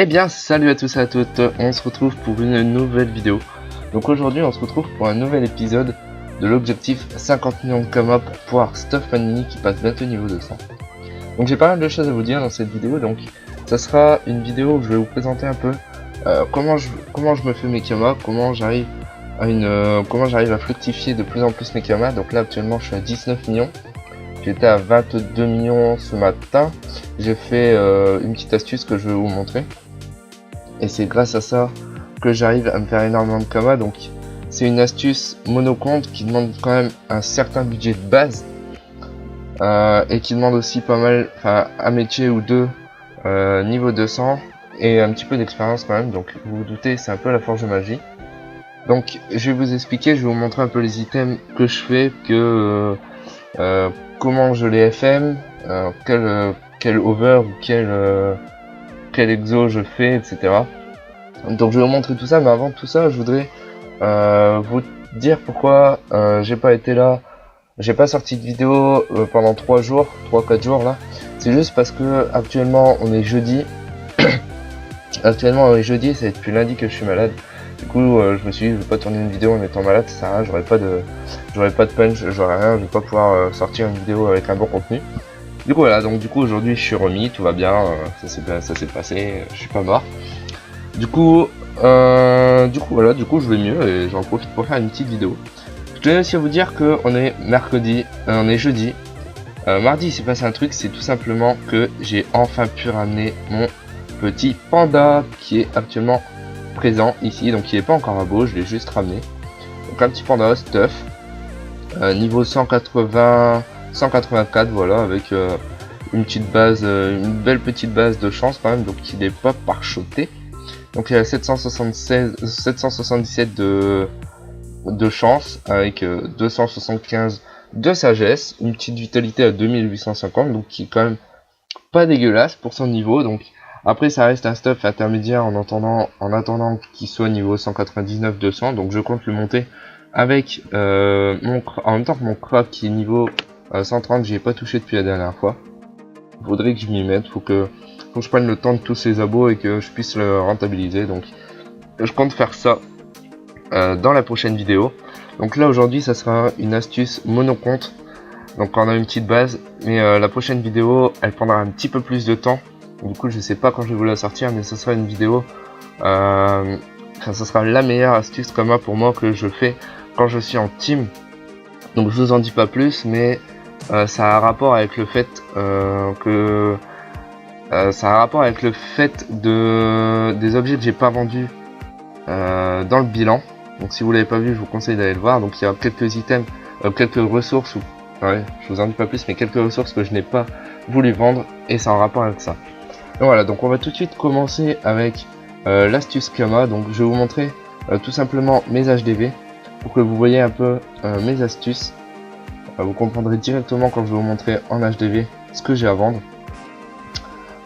Eh bien, salut à tous et à toutes, on se retrouve pour une nouvelle vidéo. Donc aujourd'hui, on se retrouve pour un nouvel épisode de l'objectif 50 millions de Kama pour pouvoir stuff Panini qui passe bientôt niveau 200. Donc j'ai pas mal de choses à vous dire dans cette vidéo, donc ça sera une vidéo où je vais vous présenter un peu comment je me fais mes Kama, comment j'arrive à fructifier de plus en plus mes Kama. Donc là actuellement je suis à 19 millions. J'étais à 22 millions ce matin. J'ai fait une petite astuce que je vais vous montrer. Et c'est grâce à ça que j'arrive à me faire énormément de Kama. Donc c'est une astuce monocompte qui demande quand même un certain budget de base. Et qui demande aussi pas mal, un métier ou deux niveau 200. Et un petit peu d'expérience quand même. Donc vous vous doutez, c'est un peu la forge de magie. Donc je vais vous expliquer, je vais vous montrer un peu les items que je fais, comment je les FM, quel over ou quel exo je fais, etc. Donc je vais vous montrer tout ça, mais avant tout ça, je voudrais vous dire pourquoi j'ai pas été là, j'ai pas sorti de vidéo pendant 3 4 jours là. C'est juste parce que actuellement on est jeudi. Actuellement on est jeudi, c'est depuis lundi que je suis malade. Du coup je me suis dit je vais pas tourner une vidéo en étant malade, ça sert à rien, j'aurais pas de punch, j'aurais rien, je vais pas pouvoir sortir une vidéo avec un bon contenu. Du coup voilà, donc du coup aujourd'hui je suis remis, tout va bien, ça s'est passé, je suis pas mort. Du coup voilà, je vais mieux et j'en profite pour faire une petite vidéo. Je tenais aussi à vous dire que on est mercredi, on est jeudi. Mardi il s'est passé un truc, c'est tout simplement que j'ai enfin pu ramener mon petit panda qui est actuellement présent ici, donc il est pas encore à beau, je l'ai juste ramené. Donc un petit panda stuff, niveau 184, voilà, avec une petite base, une belle petite base de chance quand même, donc il est pas parchoté. Donc il y a 777 de chance avec 275 de sagesse, une petite vitalité à 2850, donc qui est quand même pas dégueulasse pour son niveau. Donc après ça reste un stuff intermédiaire en attendant qu'il soit niveau 199-200, donc je compte le monter avec en même temps que mon crack qui est niveau 130, j'y ai pas touché depuis la dernière fois. Faudrait que je m'y mette, faut que je prenne le temps de tous ces abos et que je puisse le rentabiliser. Donc je compte faire ça dans la prochaine vidéo. Donc là aujourd'hui ça sera une astuce monocompte. Donc on a une petite base, mais la prochaine vidéo elle prendra un petit peu plus de temps. Du coup je sais pas quand je vais vous la sortir, mais ce sera une vidéo, ça sera la meilleure astuce Kama pour moi que je fais quand je suis en team. Donc je vous en dis pas plus, mais ça a un rapport avec le fait des objets que j'ai pas vendus dans le bilan. Donc si vous l'avez pas vu, je vous conseille d'aller le voir. Donc il y a quelques items, quelques ressources, je vous en dis pas plus, mais quelques ressources que je n'ai pas voulu vendre et c'est en rapport avec ça. Donc voilà, donc on va tout de suite commencer avec l'astuce Kama. Donc je vais vous montrer tout simplement mes HDV pour que vous voyez un peu mes astuces. Vous comprendrez directement quand je vais vous montrer en HDV ce que j'ai à vendre.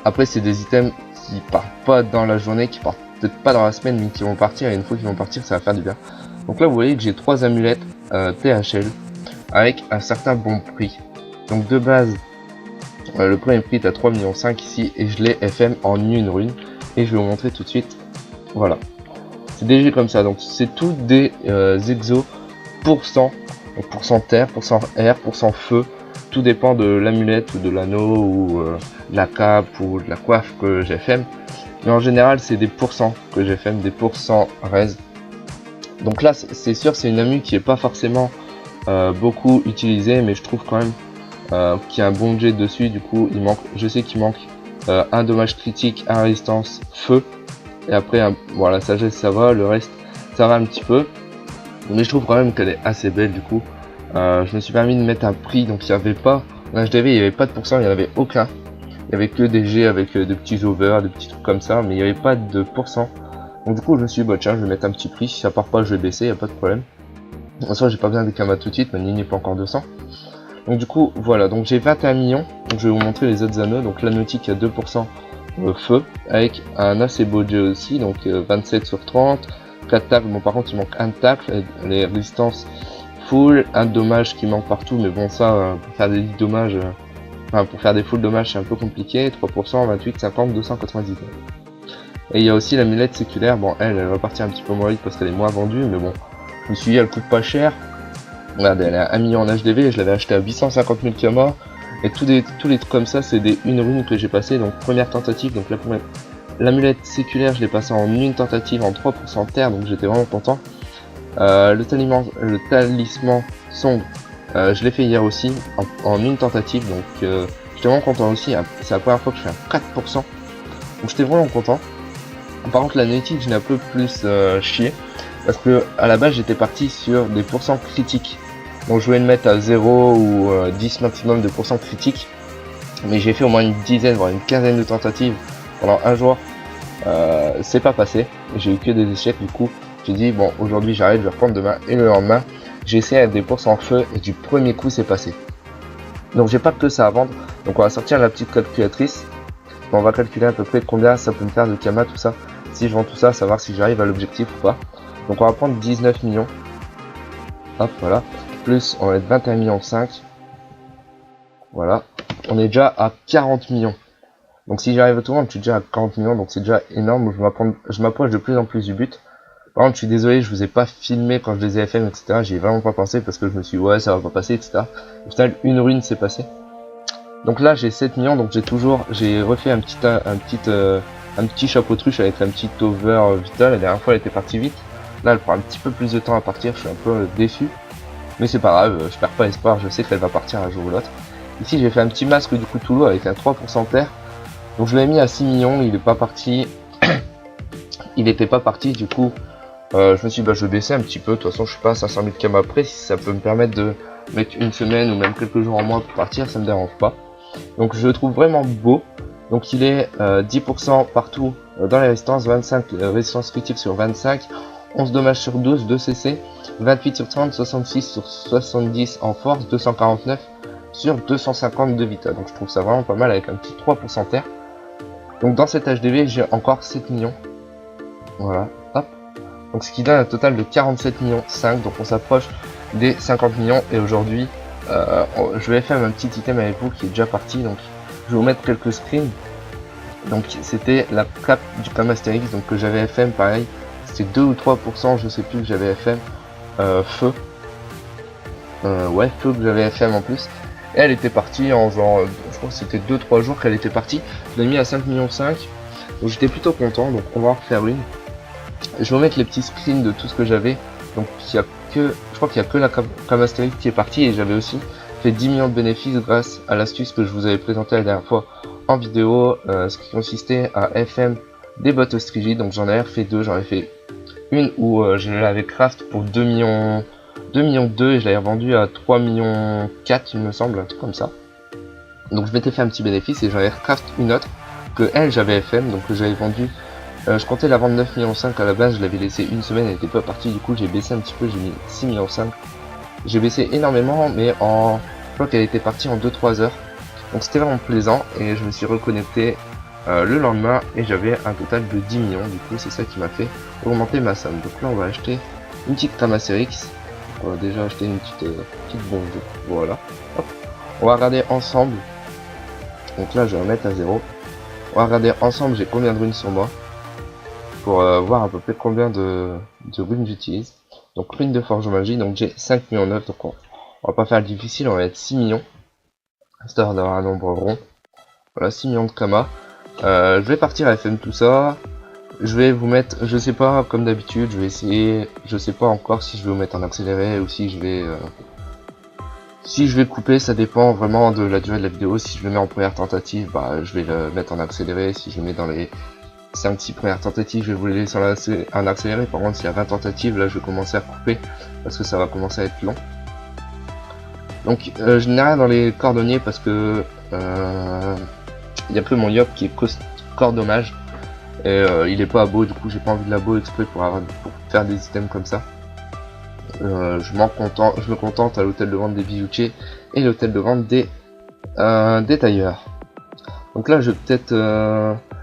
Après c'est des items qui partent pas dans la journée, qui partent peut-être pas dans la semaine, mais qui vont partir, et une fois qu'ils vont partir ça va faire du bien. Donc là vous voyez que j'ai 3 amulettes THL avec un certain bon prix. Donc de base le premier prix est à 3,5 millions ici et je l'ai FM en une rune et je vais vous montrer tout de suite. Voilà, c'est des jeux comme ça, donc c'est tout des exos %, donc % terre, % air, % feu, tout dépend de l'amulette ou de l'anneau ou de la cape ou de la coiffe que j'ai FM, mais en général c'est des % que j'ai FM, des % res. Donc là c'est sûr, c'est une amu qui est pas forcément beaucoup utilisée, mais je trouve quand même qui a un bon jet dessus. Du coup je sais qu'il manque un dommage critique, un résistance feu, et après voilà, sagesse ça va, le reste ça va un petit peu, mais je trouve quand même qu'elle est assez belle. Du coup je me suis permis de mettre un prix, donc il n'y avait pas en HDV, il n'y avait pas de %, il n'y en avait aucun, il y avait que des G avec de petits over, des petits trucs comme ça, mais il n'y avait pas de %. Donc du coup je me suis dit bah tiens, je vais mettre un petit prix, si ça part pas je vais baisser, il n'y a pas de problème. En soi j'ai pas besoin des Kama tout de suite, ma ligne n'est pas encore 200. Donc du coup voilà, donc j'ai 21 millions, donc je vais vous montrer les autres anneaux. Donc la nautique a 2% feu, avec un assez beau jet aussi, donc 27 sur 30, 4 tacles, bon par contre il manque un tacle, les résistances full, un dommage qui manque partout, mais bon ça, pour faire des dommages, pour faire des full dommages c'est un peu compliqué, 3%, 28, 50, 299. Et il y a aussi l'amulette séculaire, bon elle va partir un petit peu moins vite parce qu'elle est moins vendue, mais bon, je me suis dit elle coûte pas cher. Regardez, elle a 1 million en HDV et je l'avais acheté à 850 000 Kama. Et tous les trucs comme ça, c'est des une rune que j'ai passé, donc première tentative, donc l'amulette séculaire je l'ai passé en une tentative en 3% de terre, donc j'étais vraiment content. Le talisman sombre, je l'ai fait hier aussi en une tentative, donc j'étais vraiment content aussi. C'est la première fois que je fais un 4%, donc j'étais vraiment content. Par contre la néotique je n'ai un peu plus chié, parce que à la base j'étais parti sur des pourcents critiques, donc je voulais le mettre à 0 ou 10 maximum de pourcents critiques, mais j'ai fait au moins une dizaine voire une quinzaine de tentatives pendant un jour. C'est pas passé, j'ai eu que des échecs. Du coup j'ai dit bon, aujourd'hui j'arrête, je vais reprendre demain, et le lendemain j'ai essayé avec des pourcents feu et du premier coup c'est passé. Donc j'ai pas que ça à vendre, donc on va sortir la petite calculatrice. On va calculer à peu près combien ça peut me faire de Kama, tout ça. Si je vends tout ça, savoir si j'arrive à l'objectif ou pas. Donc on va prendre 19 millions. Hop, voilà. Plus on va être 21 millions 5. Voilà. On est déjà à 40 millions. Donc si j'arrive à tout vendre, je suis déjà à 40 millions. Donc c'est déjà énorme. Je m'approche de plus en plus du but. Par contre, je suis désolé, je vous ai pas filmé quand je les ai FM, etc. J'y ai vraiment pas pensé parce que je me suis dit, ouais, ça va pas passer, etc. Au final, une rune s'est passée. Donc là, j'ai 7 millions. Donc j'ai refait un petit chapeautruche avec un petit over vital. La dernière fois, elle était partie vite. Là, elle prend un petit peu plus de temps à partir. Je suis un peu déçu. Mais c'est pas grave, je perds pas espoir. Je sais qu'elle va partir un jour ou l'autre. Ici, j'ai fait un petit masque du Cthulhu avec un 3% terre. Donc je l'ai mis à 6 millions. Il est pas parti. Il était pas parti. Du coup, je me suis dit, bah, je vais baisser un petit peu. De toute façon, je suis pas à 500 000 Kama après. Si ça peut me permettre de mettre une semaine ou même quelques jours en moins pour partir, ça me dérange pas. Donc je le trouve vraiment beau. Donc il est 10% partout dans les résistances, 25 résistance critique sur 25, 11 dommages sur 12, 2 CC, 28 sur 30, 66 sur 70 en force, 249 sur 250 de vita. Donc je trouve ça vraiment pas mal avec un petit 3% terre. Donc dans cet HDV j'ai encore 7 millions. Voilà, hop. Donc ce qui donne un total de 47 millions 5. Donc on s'approche des 50 millions et aujourd'hui je vais faire un petit item avec vous qui est déjà parti. Donc je vais vous mettre quelques screens. Donc c'était la cape du Kama Astérix, donc que j'avais FM pareil. C'était 2 ou 3%, je sais plus, que j'avais FM. Feu. Ouais, feu que j'avais FM en plus. Et elle était partie en genre, je crois que c'était 2-3 jours qu'elle était partie. Je l'ai mis à 5 millions 5. Donc j'étais plutôt content, donc on va en refaire une. Je vais vous mettre les petits screens de tout ce que j'avais. Donc il y a que, je crois qu'il y a que la Kama Astérix qui est partie, et j'avais aussi fait 10 millions de bénéfices grâce à l'astuce que je vous avais présentée la dernière fois en vidéo, ce qui consistait à FM des bottes ostrigides. Donc j'en avais fait deux, j'en ai fait une où je l'avais craft pour 2 millions 2 et je l'avais revendu à 3 millions 4 il me semble, un truc comme ça. Donc je m'étais fait un petit bénéfice et j'en avais craft une autre que elle j'avais FM, donc que j'avais vendu. Je comptais la vendre 9 millions 5 à la base, je l'avais laissé une semaine, elle était pas partie, du coup j'ai baissé un petit peu, j'ai mis 6 millions 5. J'ai baissé énormément, mais je crois qu'elle était partie en 2-3 heures. Donc c'était vraiment plaisant et je me suis reconnecté le lendemain et j'avais un total de 10 millions. Du coup c'est ça qui m'a fait augmenter ma somme. Donc là on va acheter une petite Kama Astérix. On va déjà acheter une petite bombe. Voilà. Hop. On va regarder ensemble. Donc là je vais remettre à 0. On va regarder ensemble j'ai combien de runes sur moi. Pour voir à peu près combien de runes j'utilise. Donc runes de forge magie, donc j'ai 5 millions 9, donc on va pas faire le difficile, on va être 6 millions. Histoire d'avoir un nombre rond. Voilà, 6 millions de Kama. Je vais partir à FM tout ça. Je vais vous mettre, je sais pas, comme d'habitude, je vais essayer, je sais pas encore si je vais vous mettre en accéléré ou si je vais couper, ça dépend vraiment de la durée de la vidéo. Si je le mets en première tentative, bah je vais le mettre en accéléré. Si je le mets dans les 5-6 premières tentatives, je vais vous les laisser en accéléré. Par contre, s'il y a 20 tentatives, là je vais commencer à couper parce que ça va commencer à être long. Donc je n'ai rien dans les cordonniers parce que il y a que mon Yop qui est corps dommage et il est pas à beau, du coup j'ai pas envie de la beau exprès pour faire des items comme ça. Je me contente à l'hôtel de vente des bijoutiers et l'hôtel de vente des tailleurs. Donc là je vais peut-être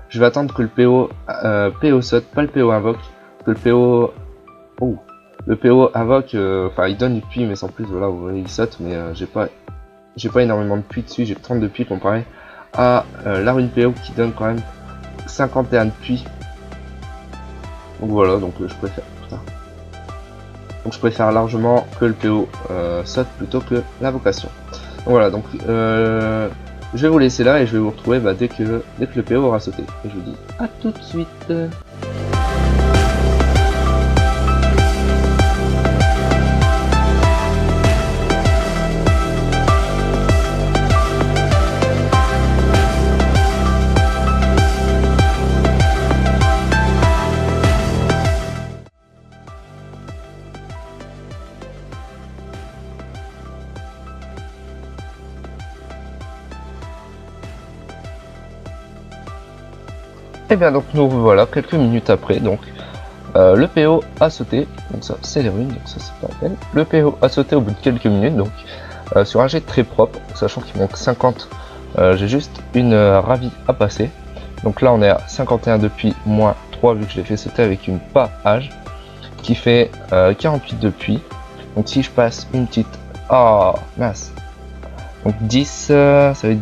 je vais attendre que le PO saute, pas le PO invoque, que le PO invoque, enfin il donne du puits mais sans plus, voilà, vous voyez il saute, mais j'ai pas énormément de puits dessus, j'ai 30 de puits comparé à la rune PO qui donne quand même 51 de puits. Donc voilà, donc je préfère. Putain. Donc je préfère largement que le PO saute plutôt que l'invocation. Donc voilà, donc je vais vous laisser là et je vais vous retrouver dès que le PO aura sauté. Et je vous dis à tout de suite. Et bien donc nous voilà quelques minutes après, donc le PO a sauté, donc ça c'est les runes, donc ça c'est pas la peine. Le PO a sauté au bout de quelques minutes, donc sur un jet très propre, sachant qu'il manque 50, j'ai juste une ravie à passer. Donc là on est à 51 depuis moins 3 vu que je l'ai fait sauter avec une page qui fait 48 depuis. Donc si je passe une petite... Oh mince. Donc 10, ça fait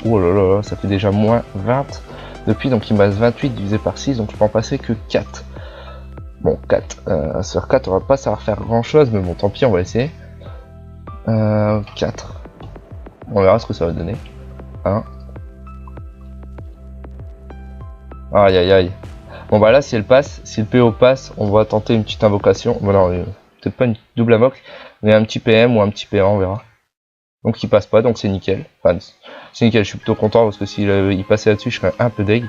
oh là là, ça fait déjà moins 20 depuis, donc il me reste 28 divisé par 6, donc je peux en passer que 4. Bon, 4. Sur 4, on va pas savoir faire grand chose, mais bon, tant pis, on va essayer. 4. On verra ce que ça va donner. 1. Aïe aïe aïe. Bon bah là, si elle passe, si le PO passe, on va tenter une petite invocation. Bon non, peut-être pas une double invoque, mais un petit PM ou un petit PA, on verra. Donc il passe pas, donc c'est nickel. Enfin, c'est nickel, je suis plutôt content parce que s'il passait là-dessus, je serais un peu deg.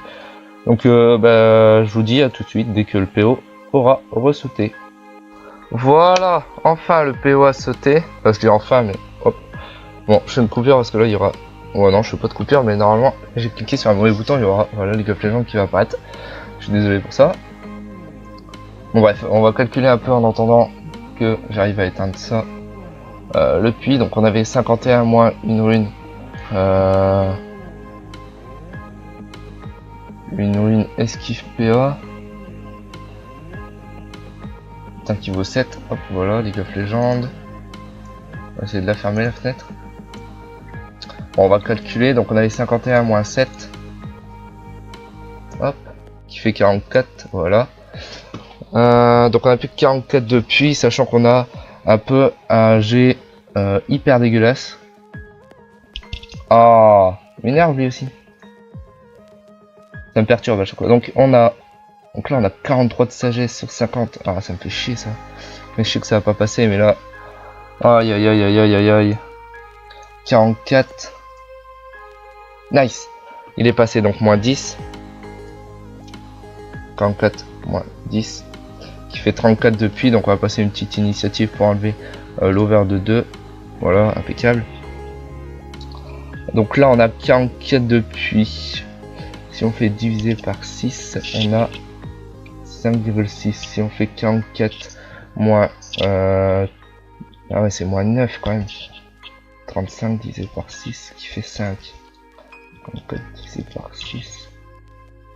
Donc je vous dis à tout de suite dès que le PO aura ressauté. Voilà, enfin le PO a sauté. Enfin, je dis enfin, mais hop. Bon, je fais une coupure parce que là il y aura... Ouais non, je fais pas de coupure, mais normalement j'ai cliqué sur un mauvais bouton, il y aura voilà League of Legends qui va apparaître. Je suis désolé pour ça. Bon bref, on va calculer un peu en attendant que j'arrive à éteindre ça. Le puits, donc on avait 51 moins une rune. Une rune esquive PA. Putain, qui vaut 7. Hop, voilà, League of Legends. On va essayer de la fermer la fenêtre. Bon, on va calculer, donc on avait 51 moins 7. Hop, qui fait 44, voilà. Donc on a plus que 44 depuis, sachant qu'on a un peu un G hyper dégueulasse. Ah, m'énerve lui aussi. Ça me perturbe à chaque fois. Donc là on a 43 de sagesse sur 50. Ah, ça me fait chier ça. Mais je sais que ça va pas passer, mais là. Aïe aïe aïe aïe aïe aïe aïe. 44. Nice. Il est passé, donc moins 10. 44 moins 10. Qui fait 34 depuis, donc on va passer une petite initiative pour enlever l'over de 2. Voilà, impeccable. Donc là on a 44 depuis. Si on fait diviser par 6, on a 5,6. Si on fait 44 moins... ah ouais, c'est moins 9 quand même. 35 divisé par 6 qui fait 5. 44 divisé par 6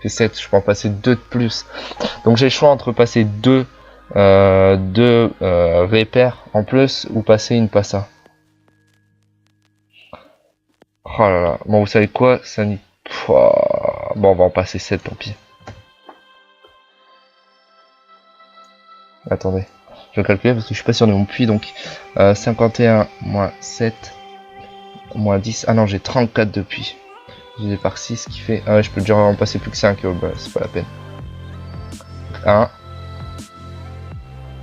fait 7. Je peux en passer 2 de plus. Donc j'ai le choix entre passer 2 repères en plus ou passer une passa. Oh là là. Bon, vous savez quoi, ça n'y... Bon, on va en passer 7, tant pis. Attendez, je vais calculer parce que je suis pas sûr de mon puits. Donc 51 moins 7 moins 10. Ah non, j'ai 34 de puits. Divisé par 6 qui fait... Ah ouais, je peux déjà en passer plus que 5. Bah, c'est pas la peine. 1.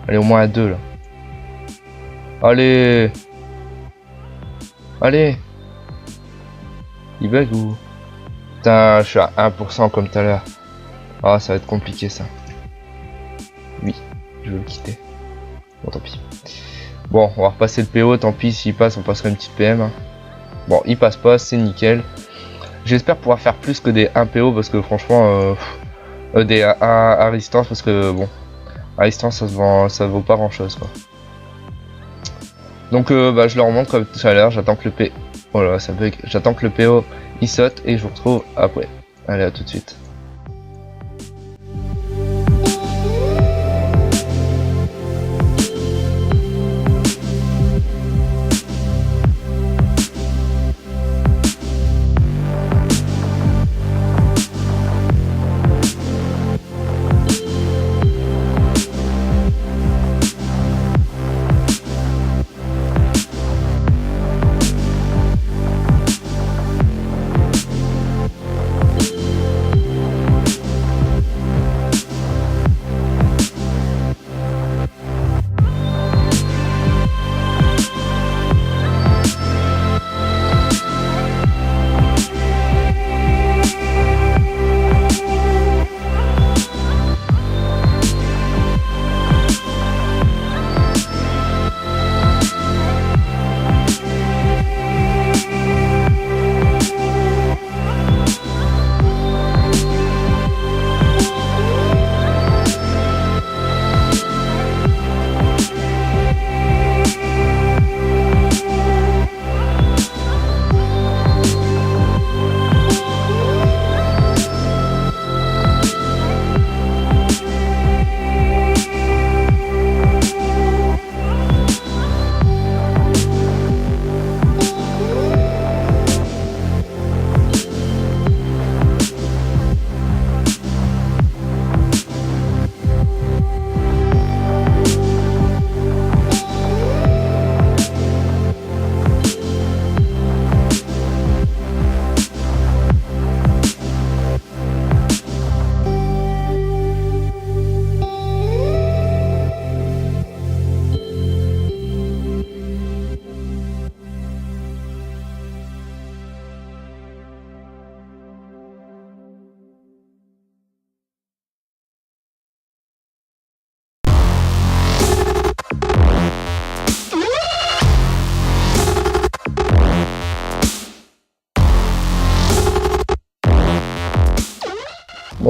Allez, au moins à 2 là. Allez. Allez. Il bug ou... Putain, je suis à 1% comme tout à l'heure. Ah, ça va être compliqué ça. Oui, je vais le quitter. Bon, tant pis. Bon, on va repasser le PO, tant pis, s'il passe, on passera une petite PM. Bon, il passe pas, c'est nickel. J'espère pouvoir faire plus que des 1 PO, parce que franchement, des 1 à résistance, parce que bon, à distance, ça vaut pas grand chose, quoi. Donc, je leur montre comme tout à l'heure, j'attends que le PO... Oh là, ça bug. J'attends que le PO, il saute, et je vous retrouve après. Allez, à tout de suite.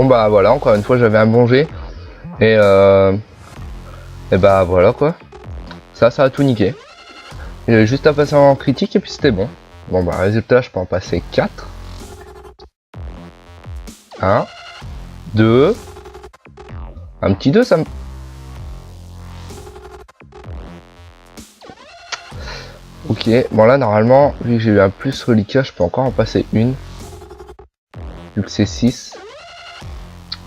Bon bah voilà, encore une fois j'avais un bon jet. Et bah voilà quoi. Ça a tout niqué. Il y avait juste à passer en critique et puis c'était bon. Bon bah résultat, je peux en passer 4. 1, 2. Un petit 2, ça me... Ok, bon là normalement, vu que j'ai eu un plus reliquat, je peux encore en passer une. Vu que c'est 6.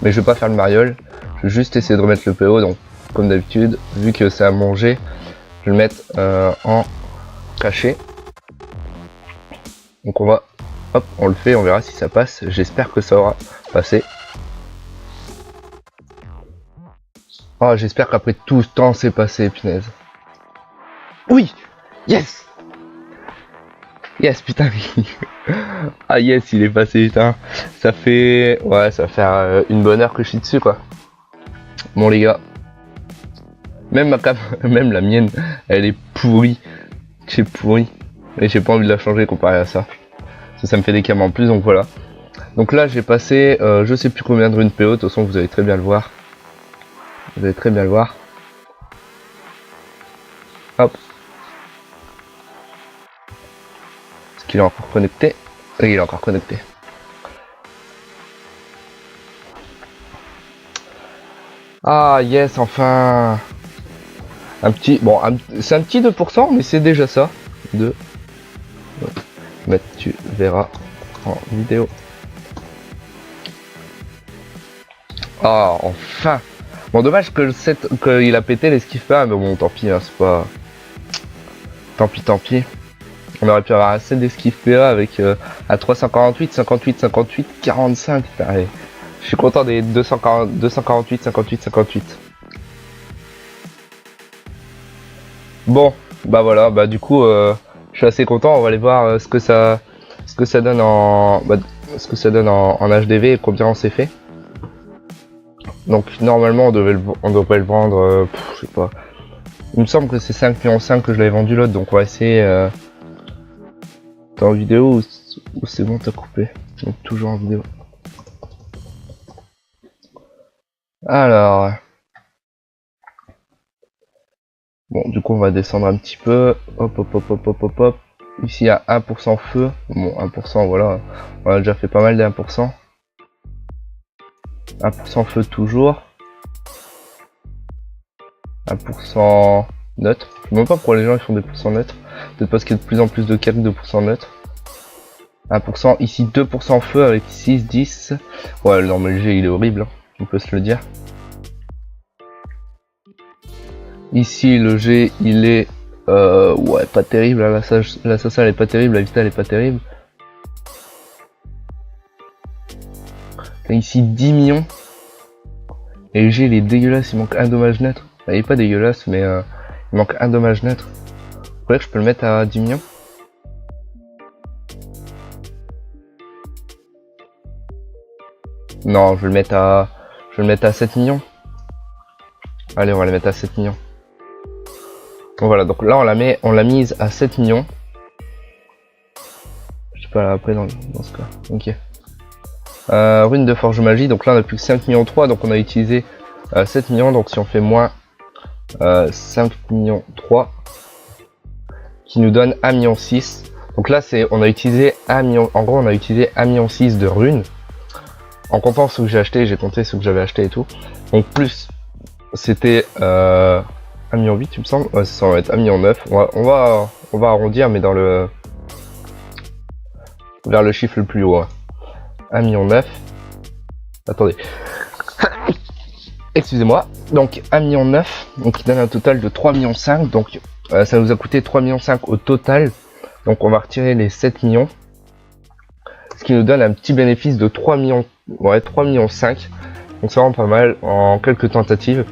Mais je vais pas faire le mariole. Je vais juste essayer de remettre le PO, donc comme d'habitude, vu que c'est à manger, je vais le mettre en caché. Donc on va... Hop, on le fait, on verra si ça passe. J'espère que ça aura passé. Oh, j'espère qu'après tout ce temps c'est passé, punaise. Oui! Yes! Yes, putain. Ah yes, il est passé, putain. Ça fait... Ouais, ça va faire une bonne heure que je suis dessus, quoi. Bon, les gars. Même ma cam... Même la mienne, elle est pourrie. C'est pourri. Et j'ai pas envie de la changer comparé à ça. Ça me fait des cams en plus, donc voilà. Donc là, j'ai passé, je sais plus combien de runes PO. De toute façon, vous allez très bien le voir. Vous allez très bien le voir. Hop. Est-ce qu'il est encore connecté? Oui, il est encore connecté. Ah yes, enfin. Un petit... Bon, c'est un petit 2%, mais c'est déjà ça. 2. Mais tu verras en vidéo. Ah, enfin. Bon, dommage que qu'il a pété l'esquive pas, mais bon, tant pis, hein, c'est pas... Tant pis. On aurait pu avoir un set d'esquive PA avec à 348, 58, 58, 45. Allez. Je suis content des 248, 58. Bon, bah voilà, bah du coup, je suis assez content. On va aller voir ce que ça donne en, en HDV et combien on s'est fait. Donc normalement, on devrait le vendre, je sais pas. Il me semble que c'est 5,5 millions que je l'avais vendu l'autre, donc on va essayer. T'es en vidéo ou c'est bon, t'as coupé? Donc toujours en vidéo. Alors. Bon, du coup, on va descendre un petit peu. Hop. Ici, il y a 1% feu. Bon, 1%, voilà. On a déjà fait pas mal de 1%. 1% feu toujours. 1% neutre. Je sais même pas pourquoi les gens ils font des pourcents neutres. Peut-être parce qu'il y a de plus en plus de calques de pourcents neutres. 1%, ici 2% feu avec 6, 10. Ouais, non mais le G il est horrible, hein. On peut se le dire. Ici le G il est ouais pas terrible, la Sassa elle est pas terrible, la Vita elle est pas terrible. Et ici 10 millions. Et le G il est dégueulasse, il manque un dommage neutre. Enfin, il est pas dégueulasse mais il manque un dommage neutre. Vous croyez que je peux le mettre à 10 millions? Non, je vais le mettre à 7 millions. Allez, on va le mettre à 7 millions. Donc voilà, donc là on l'a mise à 7 millions. Je sais pas là après dans ce cas. Ok. Rune de forge magie, donc là on a plus que 5 millions 3, donc on a utilisé 7 millions, donc si on fait moins 5 millions 3 qui nous donne 1 million 6. Donc là on a utilisé 1 million, en gros on a utilisé 1 million 6 de runes. En comptant ce que j'ai acheté, j'ai compté ce que j'avais acheté et tout. Donc plus c'était 1 million 8 il me semble. Ouais, ça va être 1 million 9. On va arrondir mais dans le vers le chiffre le plus haut. Hein. 1 million 9. Attendez. Excusez-moi. Donc 1 million 9. Donc il donne un total de 3 millions 5. Donc ça nous a coûté 3 millions 5 au total. Donc on va retirer les 7 millions. Ce qui nous donne un petit bénéfice de 3 millions. Ouais, 3 millions 5. Donc c'est vraiment pas mal en quelques tentatives.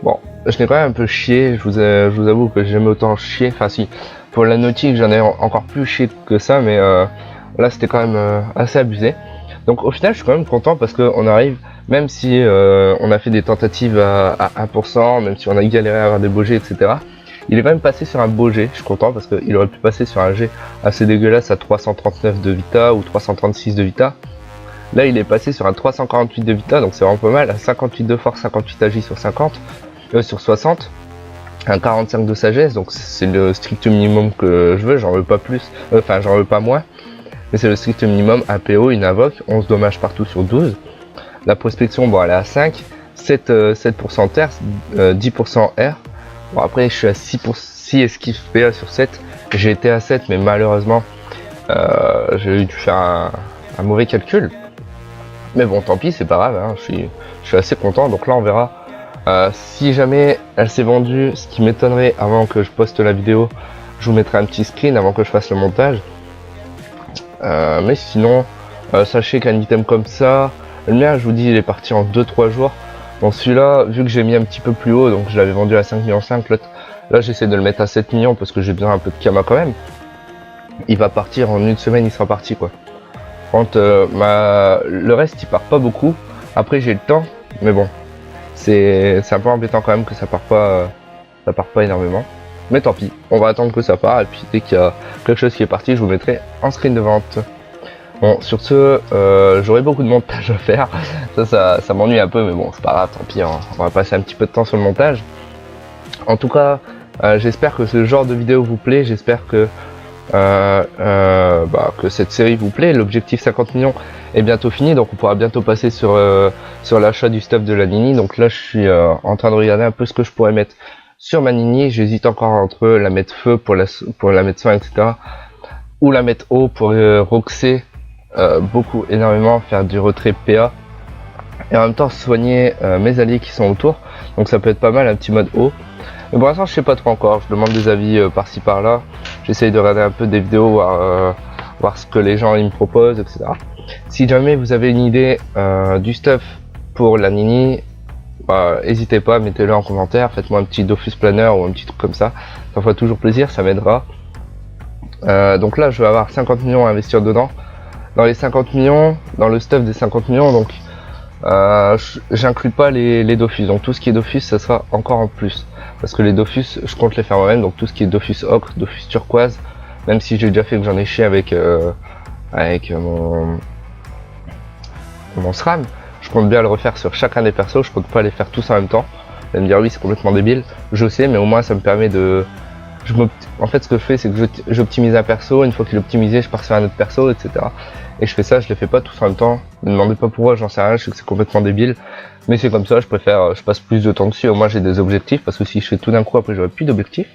Bon, je n'ai quand même un peu chié. Je vous avoue que j'ai jamais autant chié. Enfin si, pour la nautique j'en ai encore plus chié que ça. Mais là c'était quand même assez abusé. Donc au final je suis quand même content parce qu'on arrive, même si on a fait des tentatives à 1%, même si on a galéré à avoir des beaux G, etc. Il est quand même passé sur un beau G, je suis content parce qu'il aurait pu passer sur un G assez dégueulasse à 339 de Vita ou 336 de Vita. Là il est passé sur un 348 de vita, donc c'est vraiment pas mal, un 58 de force, 58 agi sur 50, sur 60, un 45 de sagesse, donc c'est le strict minimum que je veux, j'en veux pas plus, enfin j'en veux pas moins, mais c'est le strict minimum. Un PO, une invoque, 11 dommages partout sur 12, la prospection bon elle est à 5, 7% terre, 10% R, bon après je suis à 6 esquives PA sur 7, j'ai été à 7 mais malheureusement j'ai dû faire un mauvais calcul. Mais bon, tant pis, c'est pas grave, hein, je suis assez content. Donc là, on verra si jamais elle s'est vendue, ce qui m'étonnerait avant que je poste la vidéo, je vous mettrai un petit screen avant que je fasse le montage. Mais sinon, sachez qu'un item comme ça, le mien, je vous dis, il est parti en 2-3 jours. Bon, celui-là, vu que j'ai mis un petit peu plus haut, donc je l'avais vendu à 5,5 millions, là j'essaie de le mettre à 7 millions parce que j'ai besoin un peu de Kama quand même. Il va partir en une semaine, il sera parti quoi. Quand le reste il part pas beaucoup, après j'ai le temps, mais bon, c'est un peu embêtant quand même que ça part pas énormément, mais tant pis, on va attendre que ça part, et puis dès qu'il y a quelque chose qui est parti, je vous mettrai en screen de vente. Bon, sur ce, j'aurai beaucoup de montage à faire, ça m'ennuie un peu, mais bon, c'est pas grave, tant pis, hein. On va passer un petit peu de temps sur le montage. En tout cas, j'espère que ce genre de vidéo vous plaît, j'espère que que cette série vous plaît. L'objectif 50 millions est bientôt fini, donc on pourra bientôt passer sur l'achat du stuff de la Nini. Donc là je suis en train de regarder un peu ce que je pourrais mettre sur ma Nini. J'hésite encore entre la mettre feu pour la mettre soin, etc., ou la mettre haut pour roxer énormément, faire du retrait PA et en même temps soigner mes alliés qui sont autour. Donc ça peut être pas mal, un petit mode haut. Mais pour l'instant je sais pas trop encore, je demande des avis par-ci par-là, j'essaye de regarder un peu des vidéos, voir ce que les gens ils me proposent, etc. Si jamais vous avez une idée du stuff pour la Nini, n'hésitez pas, mettez-le en commentaire, faites-moi un petit Dofus Planner ou un petit truc comme ça fera toujours plaisir, ça m'aidera. Donc là je vais avoir 50 millions à investir dedans. Dans les 50 millions, dans le stuff des 50 millions, donc j'inclus pas les Dofus, donc tout ce qui est Dofus ça sera encore en plus. Parce que les Dofus, je compte les faire moi-même, donc tout ce qui est Dofus ocre, Dofus turquoise, même si j'ai déjà fait que j'en ai chié avec mon SRAM, je compte bien le refaire sur chacun des persos, je compte pas les faire tous en même temps. Vous allez me dire oui c'est complètement débile, je sais, mais au moins ça me permet de... En fait ce que je fais c'est que j'optimise un perso, une fois qu'il est optimisé je pars sur un autre perso, etc. Et je fais ça, je les fais pas tous en même temps, ne me demandez pas pourquoi, j'en sais rien, je sais que c'est complètement débile. Mais c'est comme ça, je préfère, je passe plus de temps dessus, au moins j'ai des objectifs, parce que si je fais tout d'un coup, après j'aurai plus d'objectifs.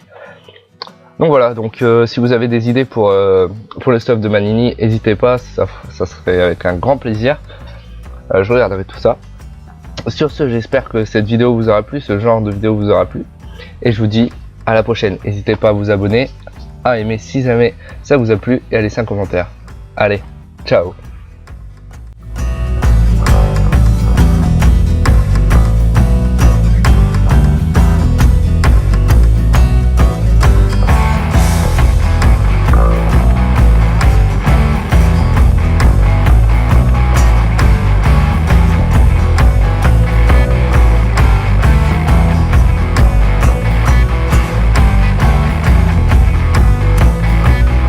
Donc voilà, donc si vous avez des idées pour le stuff de Manini, n'hésitez pas, ça serait avec un grand plaisir. Je regarderai tout ça. Sur ce, j'espère que cette vidéo vous aura plu, ce genre de vidéo vous aura plu. Et je vous dis à la prochaine. N'hésitez pas à vous abonner, à aimer si jamais ça vous a plu, et à laisser un commentaire. Allez, ciao!